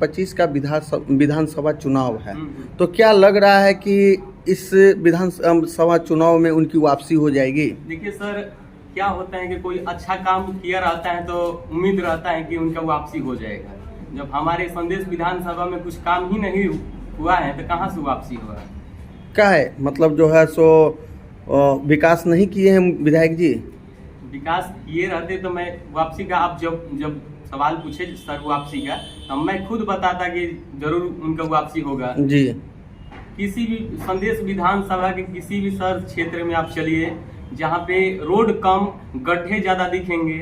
2025 का विधानसभा चुनाव है, तो क्या लग रहा है कि इस विधानसभा चुनाव में उनकी वापसी हो जाएगी? देखिए सर, क्या होता है कि कोई अच्छा काम किया रहता है तो उम्मीद रहता है कि उनका वापसी हो जाएगा। जब हमारे संदेश विधानसभा में कुछ काम ही नहीं हुआ है तो कहाँ से वापसी होगा? क्या है मतलब जो है सो विकास नहीं किए हैं विधायक जी? विकास किए रहते तो मैं वापसी का, आप जब सवाल पूछे सर वापसी का, तो मैं खुद बताता कि जरूर उनका वापसी होगा जी। किसी भी संदेश विधानसभा के किसी भी सर क्षेत्र में आप चलिए, जहाँ पे रोड कम, गड्ढे ज्यादा दिखेंगे।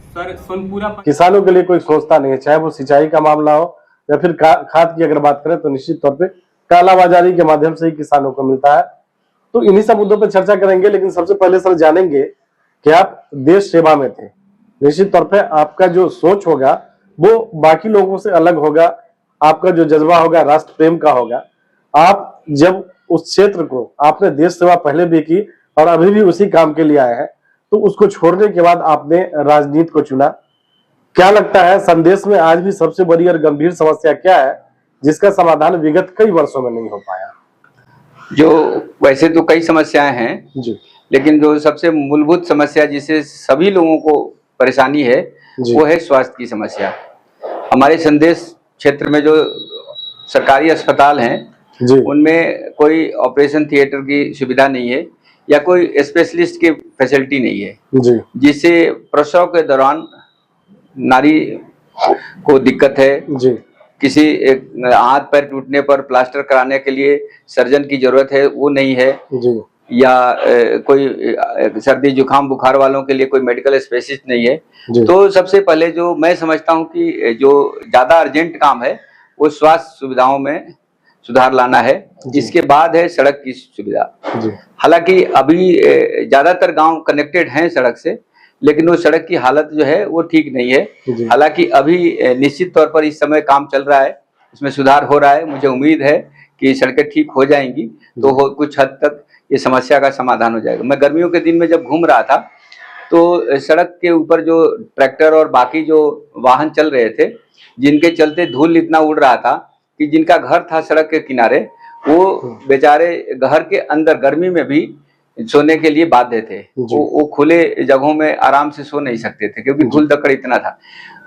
सर सोनपुरा किसानों के लिए कोई सोचता नहीं है, चाहे वो सिंचाई का मामला हो या फिर खाद की अगर बात करें तो निश्चित तौर पे कालाबाजारी के माध्यम से ही किसानों को मिलता है। तो इन्हीं सब मुद्दों पर चर्चा करेंगे, लेकिन सबसे पहले सर जानेंगे कि आप देश सेवा में थे। निश्चित तौर पे आपका जो सोच होगा वो बाकी लोगों से अलग होगा, आपका जो जज्बा होगा राष्ट्र प्रेम का होगा। आप जब उस क्षेत्र को, आपने देश सेवा पहले भी की और अभी भी उसी काम के लिए आए हैं, तो उसको छोड़ने के बाद आपने राजनीति को चुना। क्या लगता है संदेश में आज भी सबसे बड़ी और गंभीर समस्या क्या है जिसका समाधान विगत कई वर्षों में नहीं हो पाया? जो वैसे तो कई समस्याएं हैं जी, लेकिन जो सबसे मूलभूत समस्या जिससे सभी लोगों को परेशानी है वो है स्वास्थ्य की समस्या। हमारे संदेश क्षेत्र में जो सरकारी अस्पताल हैं उनमें कोई ऑपरेशन थिएटर की सुविधा नहीं है या कोई स्पेशलिस्ट की फैसिलिटी नहीं है जी, जिससे प्रसव के दौरान नारी को दिक्कत है। जी, किसी हाथ पैर टूटने पर प्लास्टर कराने के लिए सर्जन की जरूरत है, वो नहीं है जी, या कोई सर्दी जुकाम बुखार वालों के लिए कोई मेडिकल स्पेशलिस्ट नहीं है। तो सबसे पहले जो मैं समझता हूँ कि जो ज्यादा अर्जेंट काम है वो स्वास्थ्य सुविधाओं में सुधार लाना है। इसके बाद है सड़क की सुविधा। हालांकि अभी ज्यादातर गांव कनेक्टेड हैं सड़क से, लेकिन वो सड़क की हालत जो है वो ठीक नहीं है। हालांकि अभी निश्चित तौर पर इस समय काम चल रहा है, उसमें सुधार हो रहा है। मुझे उम्मीद है कि सड़कें ठीक हो जाएंगी तो कुछ हद तक ये समस्या का समाधान हो जाएगा। मैं गर्मियों के दिन में जब घूम रहा था तो सड़क के ऊपर जो ट्रैक्टर और बाकी जो वाहन चल रहे थे, जिनके चलते धूल इतना उड़ रहा था कि जिनका घर था सड़क के किनारे, वो बेचारे घर के अंदर गर्मी में भी सोने के लिए बाध्य थे। वो खुले जगहों में आराम से सो नहीं सकते थे क्योंकि धूल धक्कड़ इतना था।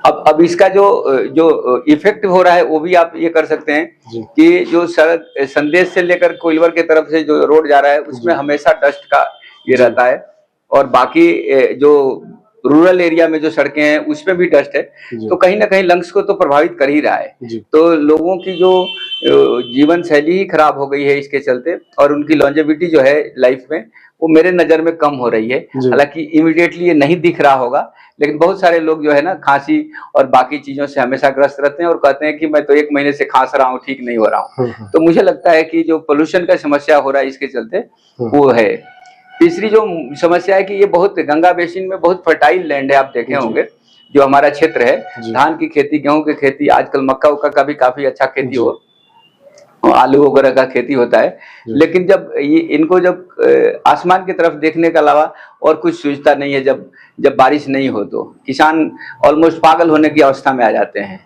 अब इसका जो इफेक्ट हो रहा है वो भी आप ये कर सकते हैं कि जो सड़क संदेश से लेकर कोइलवर की तरफ से जो रोड जा रहा है उसमें हमेशा डस्ट का ये रहता है, और बाकी जो रूरल एरिया में जो सड़कें हैं उसमें भी डस्ट है, तो कहीं ना कहीं लंग्स को तो प्रभावित कर ही रहा है। तो लोगों की जो जीवन शैली ही खराब हो गई है इसके चलते, और उनकी लॉन्जेविटी जो है लाइफ में वो मेरे नजर में कम हो रही है। हालांकि इमीडिएटली ये नहीं दिख रहा होगा, लेकिन बहुत सारे लोग जो है ना खांसी और बाकी चीजों से हमेशा ग्रस्त रहते हैं और कहते हैं कि मैं तो 1 महीने से खांस रहा हूँ, ठीक नहीं हो रहा हूँ। तो मुझे लगता है कि जो पोल्यूशन का समस्या हो रहा है इसके चलते वो है। तीसरी जो समस्या है कि ये बहुत गंगा बेसिन में बहुत फर्टाइल लैंड है, आप देखे होंगे जो हमारा क्षेत्र है, धान की खेती, गेहूं की खेती, आजकल मक्का उक्का का भी काफी अच्छा खेती हो, आलू वगैरह का खेती होता है। लेकिन जब इनको जब आसमान की तरफ देखने के अलावा और कुछ सूझता नहीं है, जब बारिश नहीं हो तो किसान ऑलमोस्ट पागल होने की अवस्था में आ जाते हैं।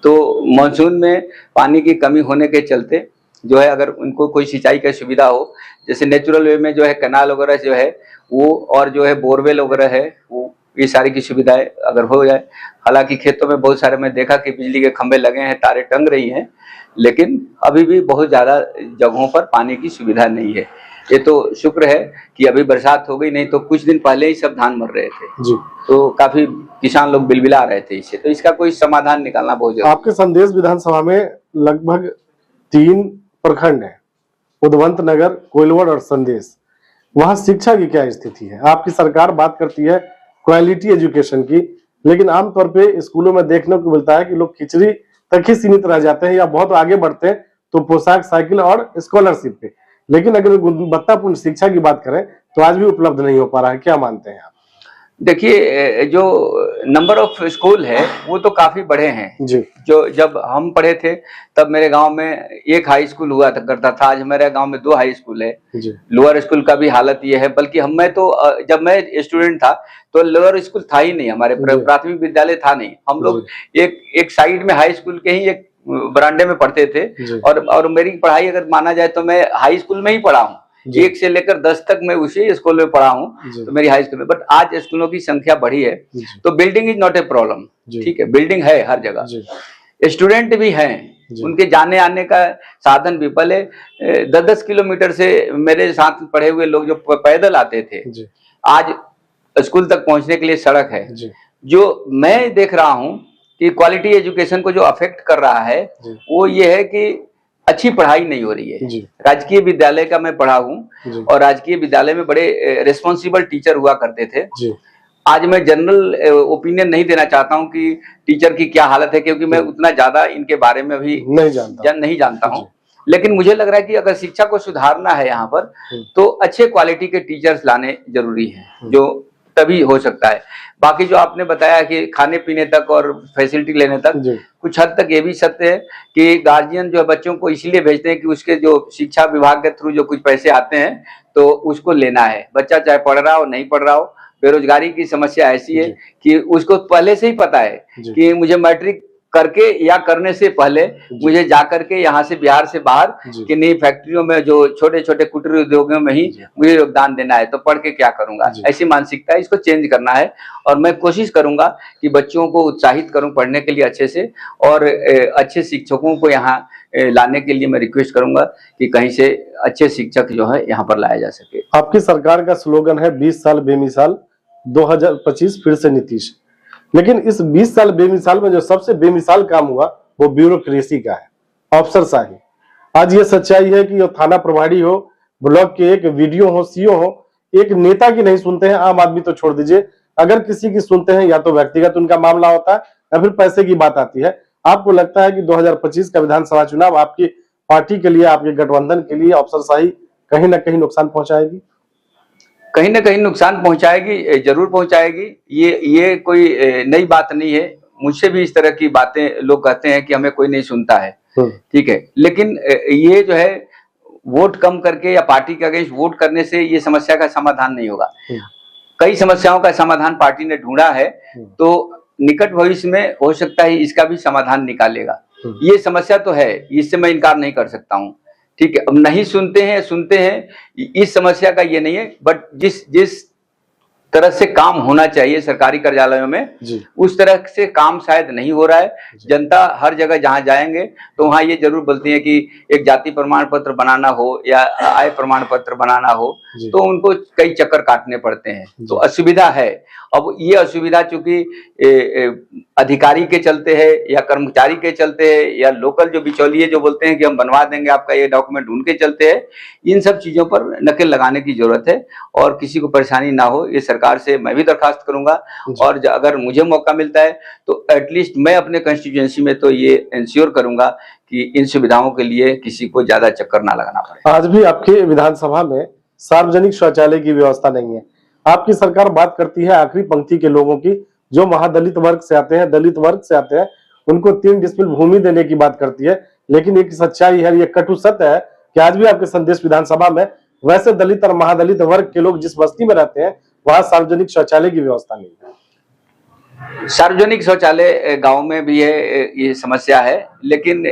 तो मानसून में पानी की कमी होने के चलते जो है, अगर उनको कोई सिंचाई की सुविधा हो, जैसे नेचुरल वे में जो है कैनाल वगैरह जो है वो, और जो है बोरवेल वगैरह है वो, ये सारी की सुविधाएं अगर हो जाए। हालांकि खेतों में बहुत सारे मैं देखा कि बिजली के खंभे लगे हैं, तारे टंग रही हैं, लेकिन अभी भी बहुत ज्यादा जगहों पर पानी की सुविधा नहीं है। ये तो शुक्र है कि अभी बरसात हो गई, नहीं तो कुछ दिन पहले ही सब धान मर रहे थे तो काफी किसान लोग बिलबिला रहे थे इससे। तो इसका कोई समाधान निकालना बहुत जरूरी। आपके संदेश विधानसभा में लगभग 3 प्रखंड है, उदवंत नगर, कोइलवर और संदेश। वहां शिक्षा की क्या स्थिति है? आपकी सरकार बात करती है क्वालिटी एजुकेशन की, लेकिन आमतौर पे स्कूलों में देखने को मिलता है कि लोग खिचड़ी तक ही सीमित रह जाते हैं या बहुत आगे बढ़ते हैं तो पोशाक, साइकिल और स्कॉलरशिप पे। लेकिन अगर गुणवत्तापूर्ण शिक्षा की बात करें तो आज भी उपलब्ध नहीं हो पा रहा है। क्या मानते हैं आप? देखिए, जो नंबर ऑफ स्कूल है वो तो काफी बड़े हैं जी। जो जब हम पढ़े थे तब मेरे गांव में एक हाई स्कूल हुआ करता था, आज मेरे गांव में 2 हाई स्कूल है। जी। लोअर स्कूल का भी हालत ये है, बल्कि मैं तो जब मैं स्टूडेंट था तो लोअर स्कूल था ही नहीं, हमारे प्राथमिक विद्यालय था नहीं। हम लोग एक साइड में हाई स्कूल के ही एक बरामदे में पढ़ते थे। और मेरी पढ़ाई अगर माना जाए तो मैं हाई स्कूल में ही पढ़ा हूँ, 1 से लेकर 10 तक मैं उसी स्कूल में पढ़ा हूँ, तो मेरी हाई स्कूल में। बट आज स्कूलों की संख्या बढ़ी है, तो building is not a problem. ठीक है, बिल्डिंग है हर जगह, स्टूडेंट भी हैं, उनके जाने आने का साधन भी। पहले 10-10 किलोमीटर से मेरे साथ पढ़े हुए लोग जो पैदल आते थे, आज स्कूल तक पहुंचने के लिए सड़क है। जो मैं देख रहा हूँ कि क्वालिटी एजुकेशन को जो अफेक्ट कर रहा है वो ये है कि अच्छी पढ़ाई नहीं हो रही है। राजकीय विद्यालय का मैं पढ़ा हूँ और राजकीय विद्यालय में बड़े रिस्पॉन्सिबल टीचर हुआ करते थे। आज मैं जनरल ओपिनियन नहीं देना चाहता हूँ कि टीचर की क्या हालत है, क्योंकि मैं उतना ज्यादा इनके बारे में अभी नहीं जानता हूँ। लेकिन मुझे लग रहा है कि अगर शिक्षा को सुधारना है यहाँ पर तो अच्छे क्वालिटी के टीचर्स लाने जरूरी है, जो तभी हो सकता है। बाकी जो आपने बताया कि खाने पीने तक और फैसिलिटी लेने तक, कुछ हद तक ये भी सत्य है कि गार्जियन जो है बच्चों को इसलिए भेजते हैं कि उसके जो शिक्षा विभाग के थ्रू जो कुछ पैसे आते हैं तो उसको लेना है। बच्चा चाहे पढ़ रहा हो नहीं पढ़ रहा हो, बेरोजगारी की समस्या ऐसी है कि उसको पहले से ही पता है कि मुझे मैट्रिक करके या करने से पहले मुझे जाकर के यहाँ से बिहार से बाहर किन्हीं फैक्ट्रियों में जो छोटे छोटे कुटीर उद्योगों में ही मुझे योगदान देना है, तो पढ़ के क्या करूंगा, ऐसी मानसिकता है। इसको चेंज करना है और मैं कोशिश करूंगा कि बच्चों को उत्साहित करूं पढ़ने के लिए अच्छे से, और अच्छे शिक्षकों को यहाँ लाने के लिए मैं रिक्वेस्ट करूंगा कि कहीं से अच्छे शिक्षक जो है यहाँ पर लाया जा सके। आपकी सरकार का स्लोगन है 20 साल बेमिसाल, 2025 फिर से नीतीश। लेकिन इस 20 साल बेमिसाल में जो सबसे बेमिसाल काम हुआ वो ब्यूरोक्रेसी का है, अफसरशाही। आज ये सच्चाई है कि थाना प्रभारी हो, ब्लॉक के एक वीडियो हो, सीओ हो, एक नेता की नहीं सुनते हैं। आम आदमी तो छोड़ दीजिए, अगर किसी की सुनते हैं या तो व्यक्तिगत उनका मामला होता है या फिर पैसे की बात आती है। आपको लगता है कि 2025 का विधानसभा चुनाव आपकी पार्टी के लिए, आपके गठबंधन के लिए अफसरशाही कहीं ना कहीं नुकसान पहुंचाएगी? कहीं ना कहीं नुकसान पहुंचाएगी, जरूर पहुंचाएगी। ये कोई नई बात नहीं है। मुझसे भी इस तरह की बातें लोग कहते हैं कि हमें कोई नहीं सुनता है, ठीक है। लेकिन ये जो है वोट कम करके या पार्टी के अगेंस्ट वोट करने से ये समस्या का समाधान नहीं होगा। कई समस्याओं का समाधान पार्टी ने ढूंढा है, तो निकट भविष्य में हो सकता है इसका भी समाधान निकालेगा। ये समस्या तो है, इससे मैं इनकार नहीं कर सकता हूँ, ठीक है। अब नहीं सुनते हैं, इस समस्या का ये नहीं है। बट जिस तरह से काम होना चाहिए सरकारी कार्यालयों में, उस तरह से काम शायद नहीं हो रहा है। जनता हर जगह जहां जाएंगे तो वहां ये जरूर बोलती है कि एक जाति प्रमाण पत्र बनाना हो या आय प्रमाण पत्र बनाना हो, तो उनको कई चक्कर काटने पड़ते हैं, तो असुविधा है। अब ये असुविधा चूंकि अधिकारी के चलते है या कर्मचारी के चलते है या लोकल जो बिचौलिए जो बोलते हैं कि हम बनवा देंगे आपका ये डॉक्यूमेंट, उनके चलते है। इन सब चीजों पर नकेल लगाने की जरूरत है और किसी को परेशानी ना हो, ये सरकार से मैं भी दरखास्त करूंगा। और अगर मुझे मौका मिलता है तो एटलीस्ट मैं अपने कंस्टिट्यूएंसी में तो ये इंश्योर करूंगा कि इन सुविधाओं के लिए किसी को ज्यादा चक्कर ना लगाना पड़े। आज भी आपके विधानसभा में सार्वजनिक शौचालय की व्यवस्था नहीं है। आपकी सरकार बात करती है आखिरी पंक्ति के लोगों की, जो महादलित वर्ग से आते हैं, दलित वर्ग से आते हैं, उनको 3 डिसमिल भूमि देने की बात करती है। लेकिन एक सच्चाई है, ये कटु सत्य है कि आज भी आपके संदेश विधानसभा में वैसे दलित और महादलित वर्ग के लोग जिस बस्ती में रहते हैं वहां सार्वजनिक शौचालय की व्यवस्था नहीं है। सार्वजनिक शौचालय गांव में भी है, ये समस्या है। लेकिन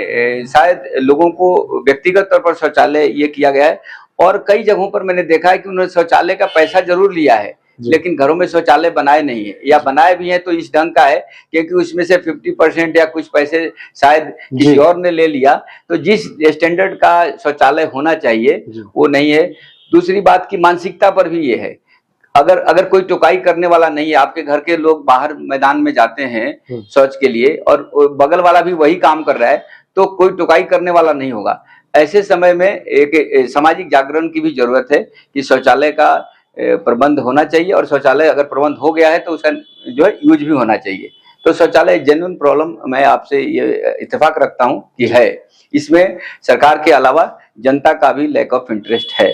शायद लोगों को व्यक्तिगत तौर पर शौचालय ये किया गया है, और कई जगहों पर मैंने देखा है कि उन्होंने शौचालय का पैसा जरूर लिया है लेकिन घरों में शौचालय बनाए नहीं है, या बनाए भी हैं तो इस ढंग का है क्योंकि उसमें से 50% या कुछ पैसे शायद किसी और ने ले लिया। तो जिस स्टैंडर्ड का शौचालय होना चाहिए वो नहीं है। दूसरी बात की मानसिकता पर भी ये है, अगर कोई टोकाई करने वाला नहीं है, आपके घर के लोग बाहर मैदान में जाते हैं शौच के लिए और बगल वाला भी वही काम कर रहा है, तो कोई टोकाई करने वाला नहीं होगा। ऐसे समय में एक सामाजिक जागरण की भी जरूरत है कि शौचालय का प्रबंध होना चाहिए, और शौचालय अगर प्रबंध हो गया है तो उसका जो है यूज भी होना चाहिए। तो शौचालय जेन्युइन प्रॉब्लम मैं आपसे ये इत्तेफाक रखता हूं कि है, इसमें सरकार के अलावा जनता का भी लैक ऑफ इंटरेस्ट है।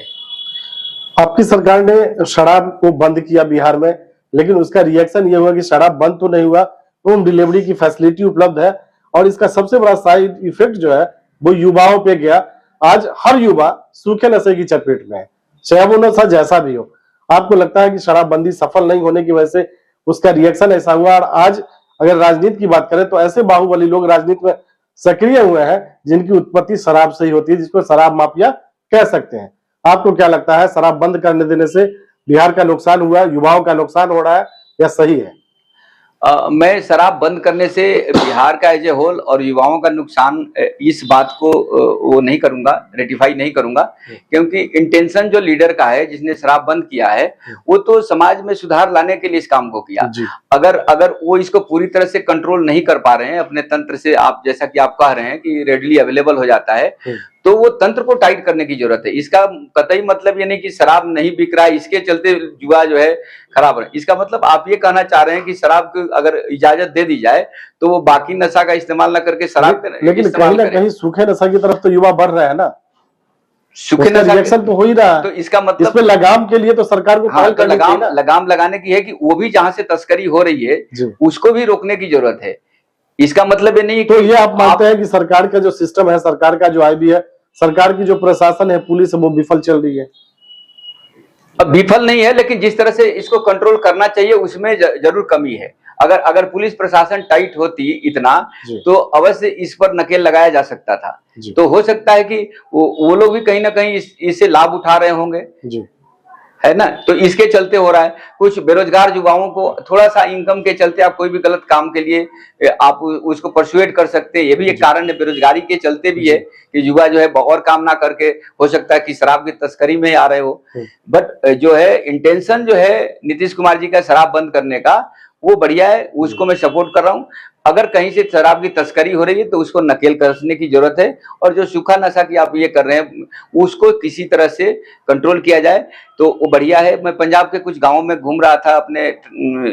आपकी सरकार ने शराब को बंद किया बिहार में, लेकिन उसका रिएक्शन ये हुआ कि शराब बंद तो नहीं हुआ, होम डिलीवरी की फैसिलिटी उपलब्ध है और इसका सबसे बड़ा साइड इफेक्ट जो है वो युवाओं पे गया। आज हर युवा सूखे नशे की चपेट में है, चाहे वो नशा जैसा भी हो। आपको लगता है कि शराबबंदी सफल नहीं होने की वजह से उसका रिएक्शन ऐसा हुआ? और आज अगर राजनीति की बात करें तो ऐसे बाहुबली लोग राजनीति में सक्रिय हुए हैं जिनकी उत्पत्ति शराब से ही होती है, जिसको शराब माफिया कह सकते हैं। आपको क्या लगता है, शराब बंद करने देने से बिहार का नुकसान हुआ, युवाओं का नुकसान हो रहा है या सही है? मैं शराब बंद करने से बिहार का एज ए होल और युवाओं का नुकसान, इस बात को वो नहीं करूंगा, रेटिफाई नहीं करूंगा, क्योंकि इंटेंशन जो लीडर का है जिसने शराब बंद किया है वो तो समाज में सुधार लाने के लिए इस काम को किया। अगर वो इसको पूरी तरह से कंट्रोल नहीं कर पा रहे हैं अपने तंत्र से, आप जैसा कि आप कह रहे हैं कि रेडली अवेलेबल हो जाता है, तो वो तंत्र को टाइट करने की जरूरत है। इसका कतई मतलब ये नहीं कि शराब नहीं बिक रहा है इसके चलते युवा जो है खराब है। इसका मतलब आप ये कहना चाह रहे हैं कि शराब को अगर इजाजत दे दी जाए तो वो बाकी नशा का इस्तेमाल न करके शराब, लेकिन कहीं ना कहीं सूखे नशा की तरफ तो युवा बढ़ रहा है ना, सूखे नशा रिएक्शन तो हो ही रहा है। तो इसका मतलब इसमें लगाम के लिए तो सरकार को पहल करनी चाहिए ना। लगाम लगाने की है कि वो भी जहां से तस्करी हो रही है उसको भी रोकने की जरूरत है। इसका मतलब ये नहीं। तो ये आप मानते हैं कि सरकार का जो सिस्टम है, सरकार का जो आईबी है, सरकार की जो प्रशासन है, पुलिस है, वो विफल चल रही है? अब विफल नहीं है, लेकिन जिस तरह से इसको कंट्रोल करना चाहिए उसमें जरूर कमी है। अगर पुलिस प्रशासन टाइट होती इतना तो अवश्य इस पर नकेल लगाया जा सकता था। तो हो सकता है कि वो लोग भी कहीं ना कहीं इससे लाभ उठा रहे होंगे, है ना। तो इसके चलते हो रहा है। कुछ बेरोजगार युवाओं को थोड़ा सा इनकम के चलते आप कोई भी गलत काम के लिए आप उसको परसुएट कर सकते हैं। ये भी एक कारण है, बेरोजगारी के चलते भी है कि युवा जो है और काम ना करके हो सकता है कि शराब की तस्करी में आ रहे हो। बट जो है इंटेंशन जो है नीतीश कुमार जी का शराब बंद करने का, वो बढ़िया है, उसको मैं सपोर्ट कर रहा हूँ। अगर कहीं से शराब की तस्करी हो रही है तो उसको नकेल कसने की जरूरत है, और जो सूखा नशा की आप ये कर रहे हैं उसको किसी तरह से कंट्रोल किया जाए तो वो बढ़िया है। मैं पंजाब के कुछ गांवों में घूम रहा था अपने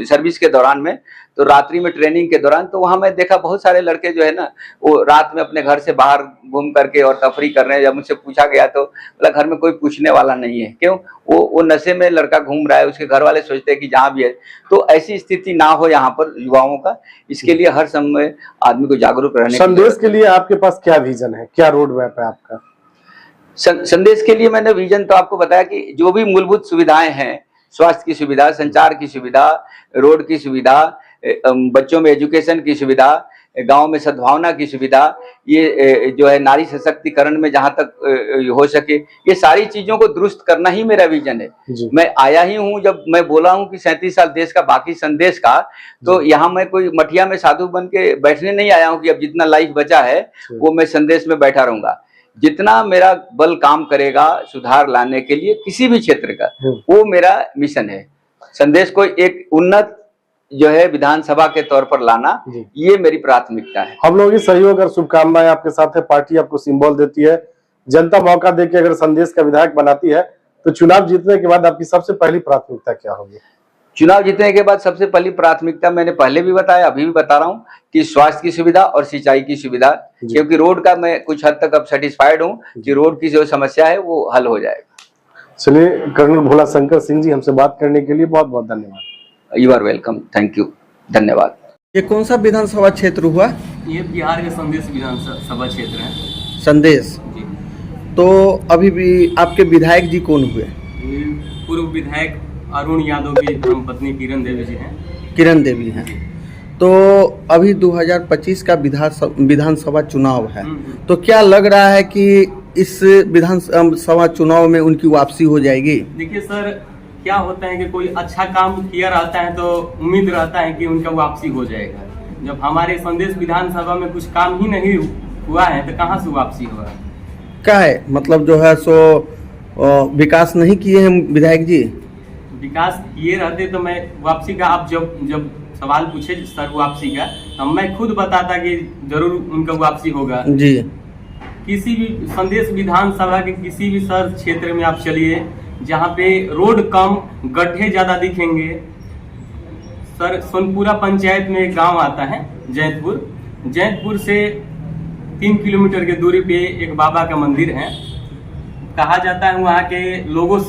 सर्विस के दौरान में, तो रात्रि में ट्रेनिंग के दौरान, तो वहां मैं देखा बहुत सारे लड़के जो है ना वो रात में अपने घर से बाहर घूम करके और तफरी कर रहे हैं। जब मुझसे पूछा गया तो बोला घर में कोई पूछने वाला नहीं है। क्यों? वो नशे में लड़का घूम रहा है, उसके घर वाले सोचते हैं कि जहाँ भी है। तो ऐसी स्थिति ना हो यहाँ पर युवाओं का, इसके लिए हर समय आदमी को जागरूक रहने। संदेश के लिए आपके पास क्या विजन है, क्या रोड मैप है आपका? संदेश के लिए मैंने विजन तो आपको बताया कि जो भी मूलभूत सुविधाएं हैं, स्वास्थ्य की सुविधा, संचार की सुविधा, रोड की सुविधा, बच्चों में एजुकेशन की सुविधा, गांव में सद्भावना की सुविधा, ये जो है नारी सशक्तिकरण में जहां तक हो सके, ये सारी चीजों को दुरुस्त करना ही मेरा विजन है। मैं आया ही हूं, जब मैं बोला हूं कि 37 साल देश का बाकी संदेश का, तो यहाँ मैं कोई मठिया में साधु बन के बैठने नहीं आया हूं कि अब जितना लाइफ बचा है वो मैं संदेश में बैठा रहूंगा। जितना मेरा बल काम करेगा सुधार लाने के लिए किसी भी क्षेत्र का, वो मेरा मिशन है। संदेश को एक उन्नत जो है विधानसभा के तौर पर लाना, ये मेरी प्राथमिकता है। हम लोगों की सहयोग और शुभकामनाएं आपके साथ है। पार्टी आपको सिंबल देती है, जनता मौका देके अगर संदेश का विधायक बनाती है तो चुनाव जीतने के बाद आपकी सबसे पहली प्राथमिकता क्या होगी? चुनाव जीतने के बाद सबसे पहली प्राथमिकता मैंने पहले भी बताया, अभी भी बता रहा हूँ कि स्वास्थ्य की सुविधा और सिंचाई की सुविधा, क्योंकि रोड का मैं कुछ हद तक अब सेटिस्फाइड हूँ कि रोड की जो समस्या है वो हल हो जाएगा। चलिए, कर्नल भोला शंकर सिंह जी, हमसे बात करने के लिए बहुत बहुत धन्यवाद। You are welcome, thank you, धन्यवाद। ये कौन सा विधानसभा क्षेत्र हुआ? ये बिहार के संदेश विधानसभा क्षेत्र है। संदेश जी। तो अभी भी आपके विधायक जी कौन हुए? पूर्व विधायक अरुण यादव की धर्मपत्नी किरण देवी जी हैं। किरण देवी हैं। तो अभी 2025 का विधानसभा चुनाव है, तो क्या लग रहा है कि इस विधानसभा चुनाव में उनकी वापसी हो जाएगी? देखिए सर, क्या होता है कि कोई अच्छा काम किया रहता है तो उम्मीद रहता है कि उनका वापसी हो जाएगा। जब हमारे संदेश विधानसभा में कुछ काम ही नहीं हुआ है तो कहाँ से वापसी होगा? क्या है मतलब जो है सो विकास नहीं किए हैं विधायक जी? विकास किए रहते तो मैं वापसी का, आप जब सवाल पूछे सर वापसी का, तो मैं खुद बताता कि जरूर उनका वापसी होगा जी। किसी भी संदेश विधानसभा के किसी भी सर क्षेत्र में आप चलिए, जहाँ पे रोड कम, गड्ढे ज्यादा दिखेंगे। सर, सोनपुरा पंचायत में एक गांव आता है जैतपुर से 3 किलोमीटर की दूरी पे एक बाबा का मंदिर है। कहा जाता है वहाँ के लोगों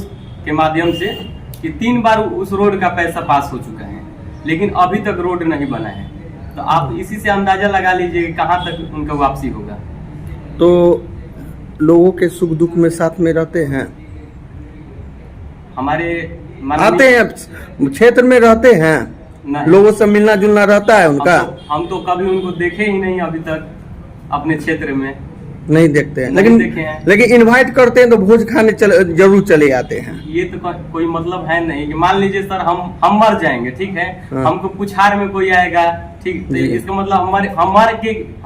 के माध्यम से कि 3 बार उस रोड का पैसा पास हो चुका है, लेकिन अभी तक रोड नहीं बना है। तो आप इसी से अंदाजा लगा लीजिए कि कहाँ तक उनका वापसी होगा। तो लोगों के सुख दुख में साथ में रहते हैं, हमारे आते हैं, क्षेत्र में रहते हैं, नहीं। लोगों से मिलना जुलना रहता है उनका? हम तो कभी उनको देखे ही नहीं अभी तक अपने क्षेत्र में, नहीं देखते हैं, नहीं देखे हैं। लेकिन इनवाइट करते हैं तो भोज खाने जरूर चले आते हैं। ये तो कोई मतलब है नहीं कि मान लीजिए सर हम मर जाएंगे, ठीक है, हाँ। हमको पुछार में कोई आएगा, ठीक, तो जी। इसका मतलब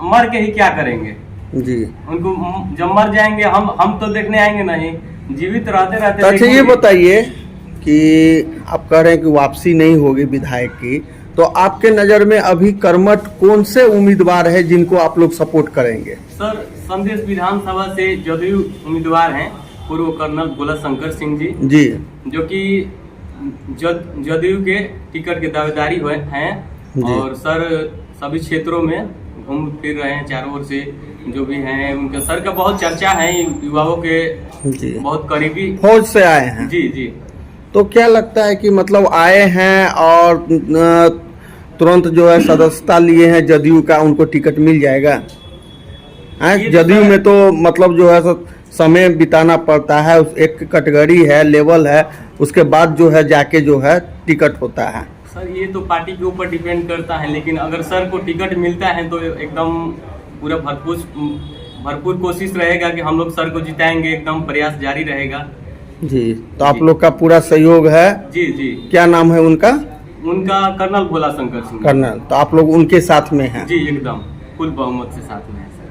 मर के ही क्या करेंगे जी। उनको, जब मर जाएंगे हम तो देखने आएंगे नहीं, जीवित रहते रहते। तो अच्छा ये देखेंगे। बताइए कि आप कह रहे हैं कि वापसी नहीं होगी विधायक की, तो आपके नजर में अभी कर्मठ कौन से उम्मीदवार है जिनको आप लोग सपोर्ट करेंगे? सर संदेश विधानसभा से जदयू उम्मीदवार हैं पूर्व कर्नल भोला शंकर सिंह जी, जी, जो कि जदयू के टिकट के दावेदारी हुए हैं, जी। और सर सभी क्षेत्रों में घूम फिर रहे हैं, चारों ओर से जो भी हैं उनका सर का बहुत चर्चा है, युवाओं के जी, बहुत करीबी। फौज से आए हैं। जी जी। तो क्या लगता है कि मतलब आए हैं और तुरंत जो है सदस्यता लिए हैं जदयू का, उनको टिकट मिल जाएगा? ये तो जदयू सर- में तो मतलब जो है समय बिताना पड़ता है, उस एक कैटेगरी है, लेवल है, उसके बाद जो है जाके जो है टिकट होता है। सर ये तो पार्टी के ऊपर डिपेंड करता है, लेकिन अगर सर को टिकट मिलता है तो एकदम पूरा भरपूर कोशिश रहेगा कि हम लोग सर को जिताएंगे, एकदम प्रयास जारी रहेगा। जी, तो आप लोग का पूरा सहयोग है। जी जी। क्या नाम है उनका? उनका कर्नल भोला शंकर सिंह। कर्नल, तो आप लोग उनके साथ में हैं? जी एकदम फुल बहुमत से साथ में है सर।